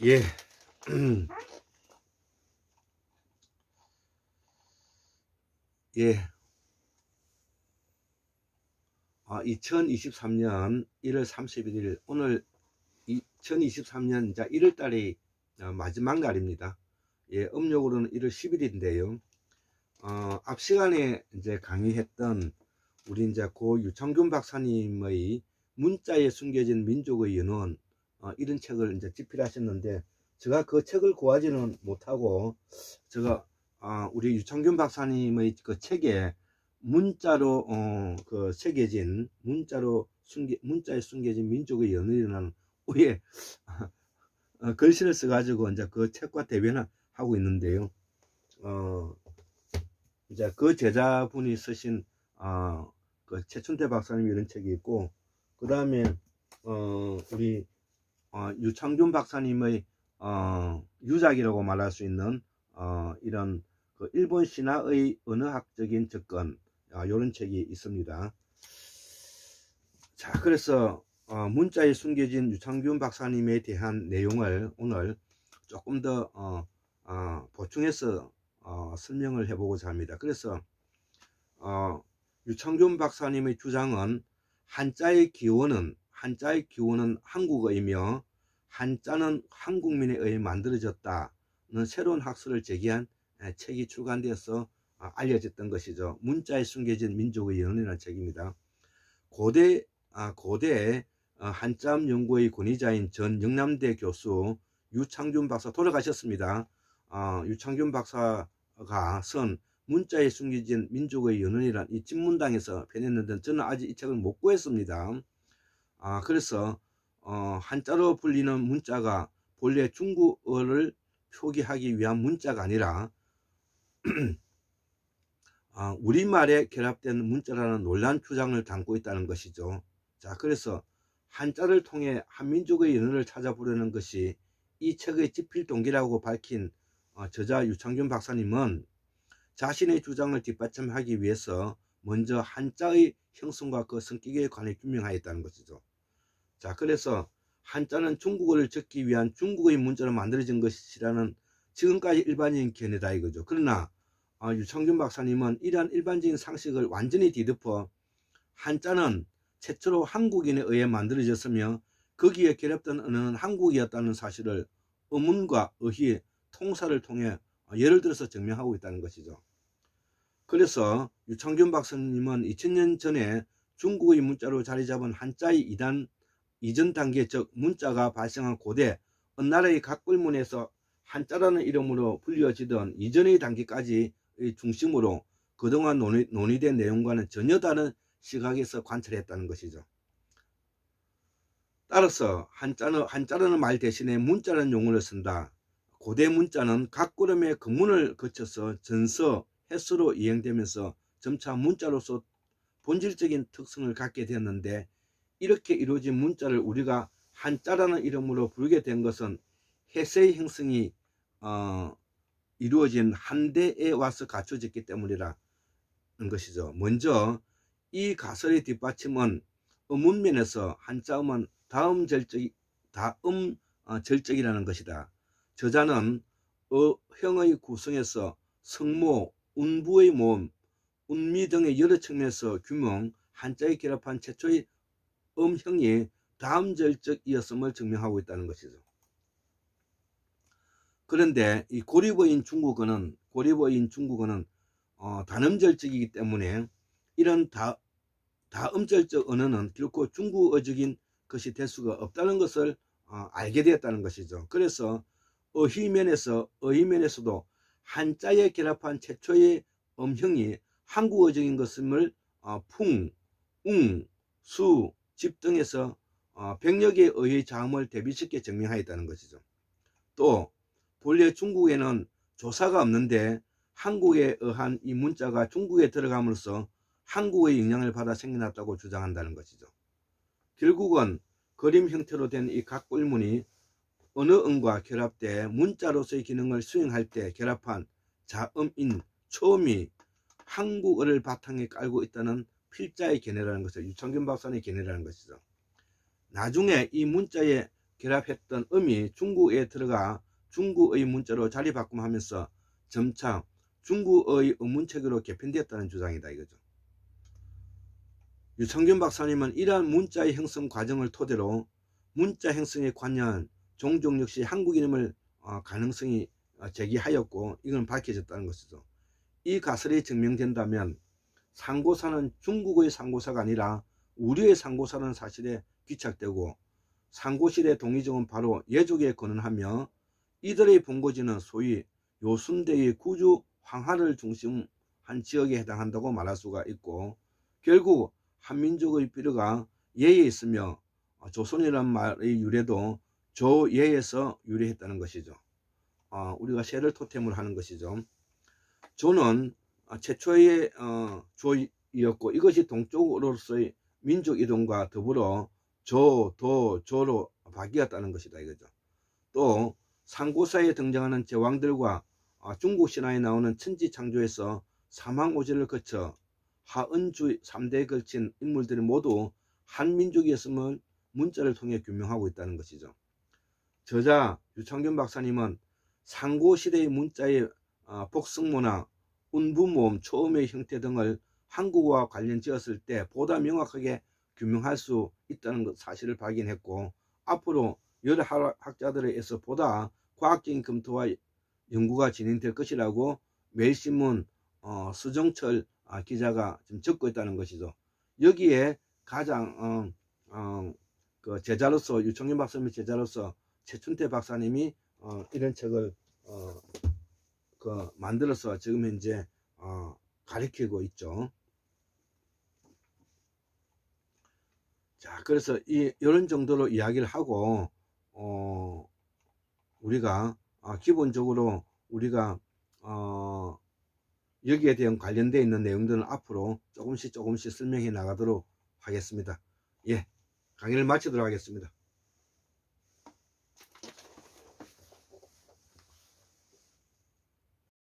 예. 2023년 1월 31일, 오늘 2023년 1월 달이 마지막 날입니다. 음력으로는 1월 10일인데요. 앞 시간에 이제 강의했던 우리 이제 고 유창균 박사님의 문자에 숨겨진 민족의 연원, 이런 책을 이제 집필하셨는데, 제가 그 책을 구하지는 못하고, 제가 우리 유창균 박사님의 그 책에 문자로 새겨진 문자에 숨겨진 민족의 연원이라는 우리의 글씨를 써가지고 이제 그 책과 대변을 하고 있는데요. 이제 그 제자분이 쓰신 그 최춘태 박사님 이런 책이 있고, 그 다음에 우리 유창균 박사님의 유작이라고 말할 수 있는 이런 그 일본 신화의 언어학적인 접근, 이런 책이 있습니다. 자, 그래서 문자에 숨겨진 유창균 박사님에 대한 내용을 오늘 조금 더 보충해서 설명을 해보고자 합니다. 그래서 유창균 박사님의 주장은 한자의 기원은 한국어이며 한자는 한국민에 의해 만들어졌다는 새로운 학설을 제기한 책이 출간되어서 알려졌던 것이죠. 문자에 숨겨진 민족의 연원이라는 책입니다. 고대 한자음 연구의 권위자인 전 영남대 교수 유창균 박사 돌아가셨습니다. 유창균 박사가 쓴 문자에 숨겨진 민족의 연원이란 이 집문당에서 펴냈는데 저는 아직 이 책을 못 구했습니다. 그래서 한자로 불리는 문자가 본래 중국어를 표기하기 위한 문자가 아니라 우리말에 결합된 문자라는 놀라운 주장을 담고 있다는 것이죠. 자, 그래서 한자를 통해 한민족의 연원을 찾아보려는 것이 이 책의 집필 동기라고 밝힌 저자 유창균 박사님은 자신의 주장을 뒷받침하기 위해서 먼저 한자의 형성과 그 성격에 관해 규명하였다는 것이죠. 자, 그래서 한자는 중국어를 적기 위한 중국의 문자로 만들어진 것이라는 지금까지 일반적인 견해다 이거죠. 그러나 유창균 박사님은 이러한 일반적인 상식을 완전히 뒤덮어 한자는 최초로 한국인에 의해 만들어졌으며 거기에 결합된 언어는 한국이었다는 사실을 어문과 어휘, 통사를 통해 예를 들어서 증명하고 있다는 것이죠. 그래서 유창균 박사님은 2000년 전에 중국의 문자로 자리 잡은 한자의 이전 단계, 즉 문자가 발생한 고대 어느 나라의 각불문에서 한자라는 이름으로 불려지던 이전의 단계까지의 중심으로 그동안 논의된 내용과는 전혀 다른 시각에서 관찰했다는 것이죠. 따라서 한자라는 말 대신에 문자라는 용어를 쓴다. 고대 문자는 각 구름의 근문을 거쳐서 전서, 횟수로 이행되면서 점차 문자로서 본질적인 특성을 갖게 되었는데, 이렇게 이루어진 문자를 우리가 한자라는 이름으로 부르게 된 것은 해세의 형성이 이루어진 한대에 와서 갖춰졌기 때문이라는 것이죠. 먼저 이 가설의 뒷받침은 어문면에서 한자음은 다음 절적이라는 것이다. 저자는 어형의 구성에서 성모, 운부의 모음, 운미 등의 여러 측면에서 규명, 한자에 결합한 최초의 음형이 다음 절적이었음을 증명하고 있다는 것이죠. 그런데 이 고립어인 중국어는 단음절적이기 때문에 이런 다음절적 언어는 결코 중국어적인 것이 될 수가 없다는 것을 알게 되었다는 것이죠. 그래서 어휘면에서도 한자에 결합한 최초의 음형이 한국어적인 것임을 풍, 웅, 수, 집 등에서 100여 개의 어휘 자음을 대비쉽게 증명하였다는 것이죠. 또 본래 중국에는 조사가 없는데 한국에 의한 이 문자가 중국에 들어감으로써 한국의 영향을 받아 생겨났다고 주장한다는 것이죠. 결국은 그림 형태로 된 이 각불문이 언어음과 결합돼 문자로서의 기능을 수행할 때 결합한 자음인 초음이 한국어를 바탕에 깔고 있다는 필자의 견해라는 것이죠. 유창균 박사의 견해라는 것이죠. 나중에 이 문자에 결합했던 음이 중국에 들어가 중국의 문자로 자리 바꿈하면서 점차 중국의 음문체계로 개편되었다는 주장이다 이거죠. 유창균 박사님은 이러한 문자의 형성 과정을 토대로 문자 형성에 관여한 종종 역시 한국인임을 가능성이 제기하였고 이건 밝혀졌다는 것이죠. 이 가설이 증명된다면 상고사는 중국의 상고사가 아니라 우리의 상고사라는 사실에 귀착되고 상고실의 동의정은 바로 예족에 근원하며 이들의 본거지는 소위 요순대의 구주 황하를 중심한 지역에 해당한다고 말할 수가 있고 결국 한민족의 삐르가 예에 있으며 조선이라는 말의 유래도 조예에서 유래했다는 것이죠. 우리가 새를 토템으로 하는 것이죠. 조는 최초의 조이었고 이것이 동쪽으로서의 민족 이동과 더불어 조, 도, 조로 바뀌었다는 것이다 이거죠. 또 상고사에 등장하는 제왕들과 중국 신화에 나오는 천지창조에서 사망오제를 거쳐 하은주 3대에 걸친 인물들이 모두 한 민족이었음을 문자를 통해 규명하고 있다는 것이죠. 저자 유창균 박사님은 상고시대의 문자의 복승모나 운부모음, 초음의 형태 등을 한국어와 관련 지었을 때 보다 명확하게 규명할 수 있다는 사실을 발견했고 앞으로 여러 학자들에 의해서 보다 과학적인 검토와 연구가 진행될 것이라고 매일신문 수정철 기자가 지금 적고 있다는 것이죠. 여기에 가장 그 제자로서 유창균 박사님의 제자로서 최춘태 박사님이 이런 책을 만들어서 지금 현재 가르치고 있죠. 자, 그래서 이런 정도로 이야기를 하고 우리가 기본적으로 우리가 여기에 대한 관련되어 있는 내용들은 앞으로 조금씩 설명해 나가도록 하겠습니다. 예, 강의를 마치도록 하겠습니다.